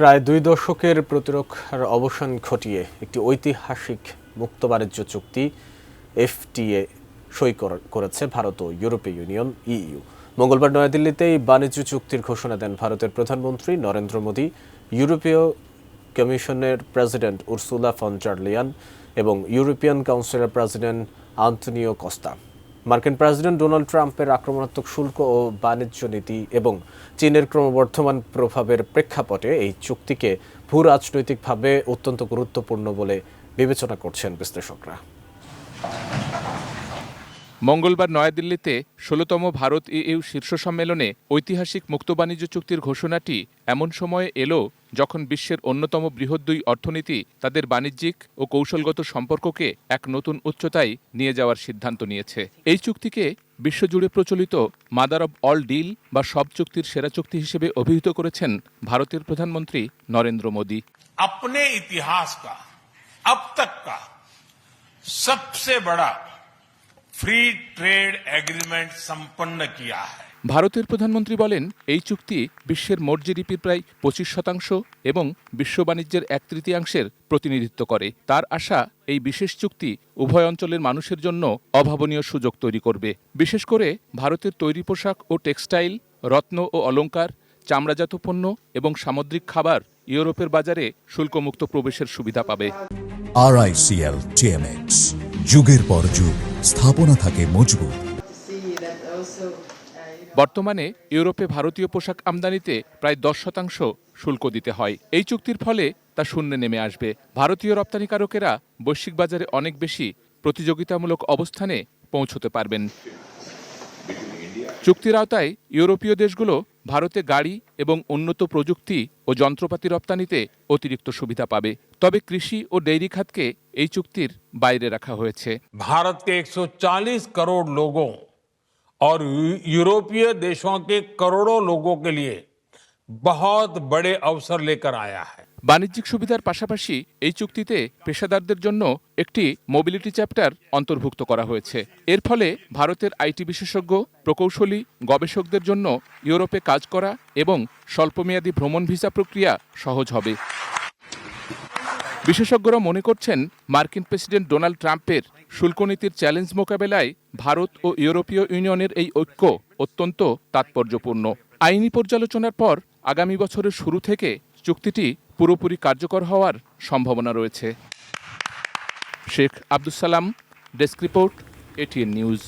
প্রায় 2 দশকের প্রতিরক্ষার অবসান ঘটিয়ে একটি ঐতিহাসিক মুক্ত বাণিজ্য চুক্তি এফটিএ সই করেছে ভারত ও ইউরোপীয় ইউনিয়ন ইইউ। মঙ্গলবার নয়াদিল্লিতে এই বাণিজ্য চুক্তির ঘোষণা দেন ভারতের প্রধানমন্ত্রী নরেন্দ্র মোদী, ইউরোপীয় কমিশনের president Ursula von der Leyen এবং ইউরোপিয়ান কাউন্সিলের প্রেসিডেন্ট আন্তোনিও কস্তা। মার্কিন প্রেসিডেন্ট ডোনাল্ড ট্রাম্পের আক্রমণাত্মক শুল্ক ও বাণিজ্য নীতি এবং চীনের ক্রমবর্ধমান প্রভাবের প্রেক্ষাপটে এই চুক্তিকে ভূরাজনৈতিকভাবে অত্যন্ত গুরুত্বপূর্ণ বলে বিবেচনা করছেন বিশ্লেষকরা। মঙ্গলবার নয়াদিল্লিতে ১৬তম ভারত ইইউ শীর্ষ সম্মেলনে ঐতিহাসিক মুক্ত বাণিজ্য চুক্তির ঘোষণাটি এমন সময়ে এলো যখন বিশ্বের অন্যতম বৃহৎ দুই অর্থনীতি তাদের বাণিজ্যিক ও কৌশলগত সম্পর্ককে এক নতুন উচ্চতায় নিয়ে যাওয়ার সিদ্ধান্ত নিয়েছে। এই চুক্তিকে বিশ্বজুড়ে প্রচলিত মাদার অব অল ডিল বা সব চুক্তির সেরা চুক্তি হিসেবে অভিহিত করেছেন ভারতের প্রধানমন্ত্রী নরেন্দ্র মোদী। अपने इतिहास का अब तक का सबसे बड़ा फ्री ट्रेड एग्रीमेंट संपन्न किया है। ভারতের প্রধানমন্ত্রী বলেন, এই চুক্তি বিশ্বের মোট জিডিপির প্রায় ২৫% এবং বিশ্ব বাণিজ্যের ১/৩ প্রতিনিধিত্ব করে। তার আশা, এই বিশেষ চুক্তি উভয় অঞ্চলের মানুষের জন্য অভাবনীয় সুযোগ তৈরি করবে। বিশেষ করে ভারতের তৈরি পোশাক ও টেক্সটাইল, রত্ন ও অলংকার, চামড়াজাত পণ্য এবং সামুদ্রিক খাবার ইউরোপের বাজারে শুল্কমুক্ত প্রবেশের সুবিধা পাবে। RICL TMX, যুগের পর যুগ স্থাপনা থাকে মজবুত। বর্তমানে ইউরোপে ভারতীয় পোশাক আমদানিতে প্রায় 10% শুল্ক দিতে হয়। এই চুক্তির ফলে তা শূন্যে নেমে আসবে। ভারতীয় রপ্তানিকারকেরা বৈশ্বিক বাজারে অনেক বেশি প্রতিযোগিতামূলক অবস্থানে পৌঁছতে পারবেন। চুক্তির আওতায় ইউরোপীয় দেশগুলো ভারতে গাড়ি এবং উন্নত প্রযুক্তি ও যন্ত্রপাতি রপ্তানিতে অতিরিক্ত সুবিধা পাবে। তবে কৃষি ও ডেইরি খাতকে এই চুক্তির বাইরে রাখা হয়েছে। भारत के 140 करोड़ लोगों और यूरोपीय देशों के करोड़ों लोगों के लिए बहुत बड़े अवसर लेकर आया है। বাণিজ্যিক সুবিধার পাশাপাশি এই চুক্তিতে পেশাদারদের জন্য একটি মোবিলিটি চ্যাপ্টার অন্তর্ভুক্ত করা হয়েছে। এর ফলে ভারতের আইটি বিশেষজ্ঞ, প্রকৌশলী, গবেষকদের জন্য ইউরোপে কাজ করা এবং স্বল্পমেয়াদী ভ্রমণ ভিসা প্রক্রিয়া সহজ হবে। বিশেষজ্ঞরা মনে করছেন, মার্কিন প্রেসিডেন্ট ডোনাল্ড ট্রাম্পের শুল্কনীতির চ্যালেঞ্জ মোকাবেলায় ভারত ও ইউরোপীয় ইউনিয়নের এই ঐক্য অত্যন্ত তাৎপর্যপূর্ণ। আইনি পর্যালোচনার পর আগামী বছরের শুরু থেকে চুক্তিটি পুরোপুরি কার্যকর হওয়ার সম্ভাবনা রয়েছে। Sheikh Abdus Salam, desk report, ATN news.